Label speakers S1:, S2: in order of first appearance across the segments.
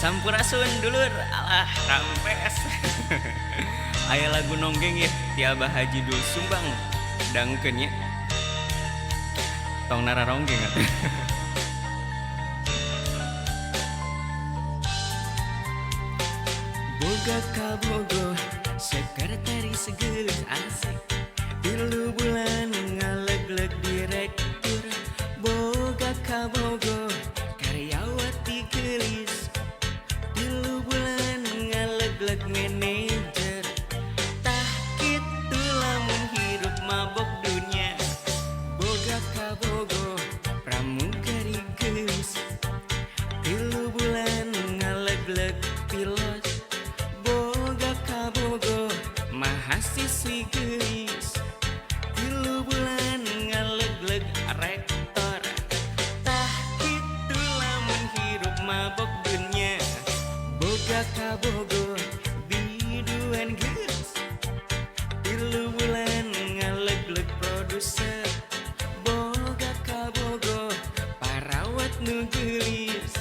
S1: Sampurasun dulur, alah rampes. Aya lagu nonggeng ya ti Abah Haji Dul Sumbang dangkeun nya. Tong nararonggeng atuh. Boga kabogoh sekretaris geus asik, 3 bulan ngalegleg direktur. Boga kabogoh karyawati geulis, 3 bulan ngalegleg manajer. Tah kitu lamun hirup mabok dunya. Boga kabogoh pramugari geulis, 3 bulan ngalegleg pilot. Boga kabogoh mahasiswi geulis, 3 bulan ngalegleg rektor. Tah kitu lamun hirup mabok dunya. Boga kabogoh biduan geulis, 3 bulan ngalegleg produser. Boga kabogoh parawat nu geulis,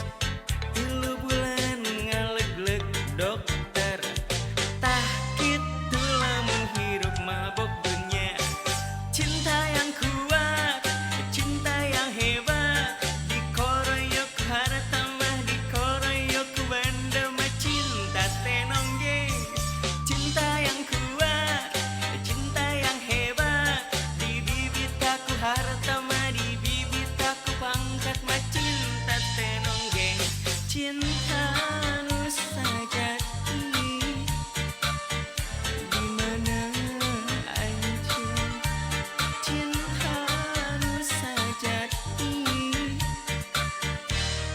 S1: 3 bulan ngalegleg dokter. Tah kitu lamun hirup mabok dunya. Cinta yang kuat, cinta yang hebat, dikoroyok harta mah dikoroyok banda mah cinta teh nonggeng. Cinta yang kuat, cinta yang hebat, dibibit aku harta mah dibibit aku pangkat mah cinta teh nonggeng. Cinta nu sajati di mana anjeun. Cinta nu sajati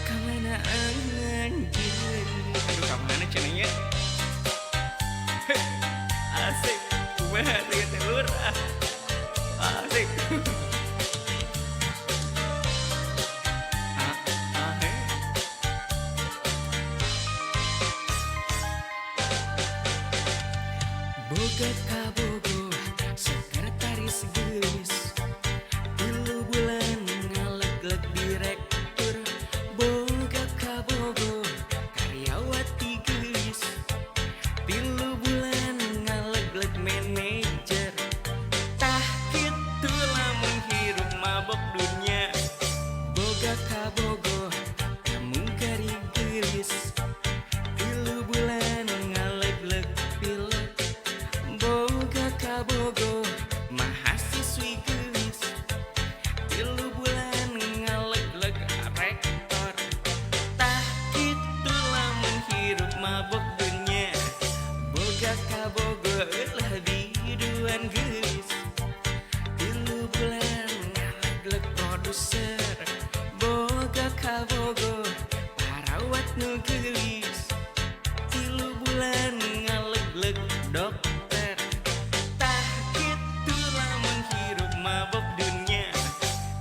S1: ka mana anjeun. Aduh ka mana cenah nya? Asik, kumaha teh telur ah. Asik. Boga kabogoh sekretaris geulis, 3 bulan ngalegleg direktur. Boga kabogoh karyawati geulis, 3 bulan ngalegleg manajer. Tah kitu lamun hirup mabok dunya. Boga kabogoh pramugari geulis, 3 bulan ngalegleg pilot. Boga kabogoh mahasiswi geulis, 3 bulan ngalegleg rektor. Tah kitu lamun hirup mabok dunya. Boga kabogoh ulah biduan geulis, 3 bulan ngalegleg produser. Boga kabogoh parawat nu geulis, 3 bulan ngalegleg dokter. Tah kitu lamun hirup mabok dunya.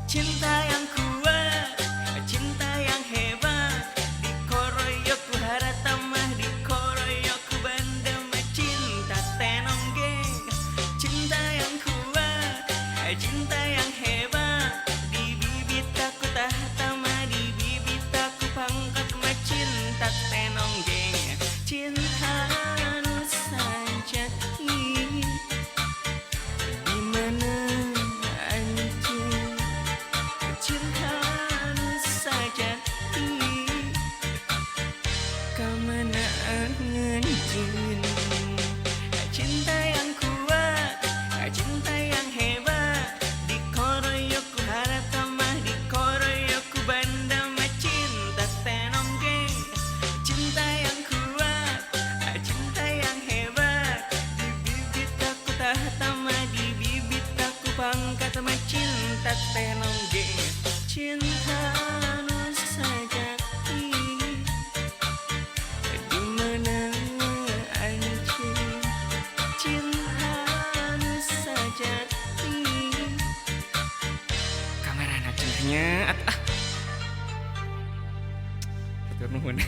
S1: Cinta yang kuat, cinta yang hebat, dikoroyok ku harta mah dikoroyok ku banda mah cinta teh nonggeng. Cinta yang kuat, cinta yang hebat, dibibit aku tahta mah dibibit aku pangkat mah cinta teh nonggeng. Cinta nu sajati di mana anjeun. Cinta nu sajati ka mana anjeun. Cinta yang kuat, cinta yang hebat, dikoroyok ku harta mah dikoroyok ku banda mah cinta teh nonggeng. Cinta yang kuat, cinta yang hebat, dibibit aku tahta mah dibibit aku pangkat mah cinta teh nonggeng. Cinta nu sajati di mana anjeun. Cinta nu sajati kamarana cenahnya. Atur nuhun.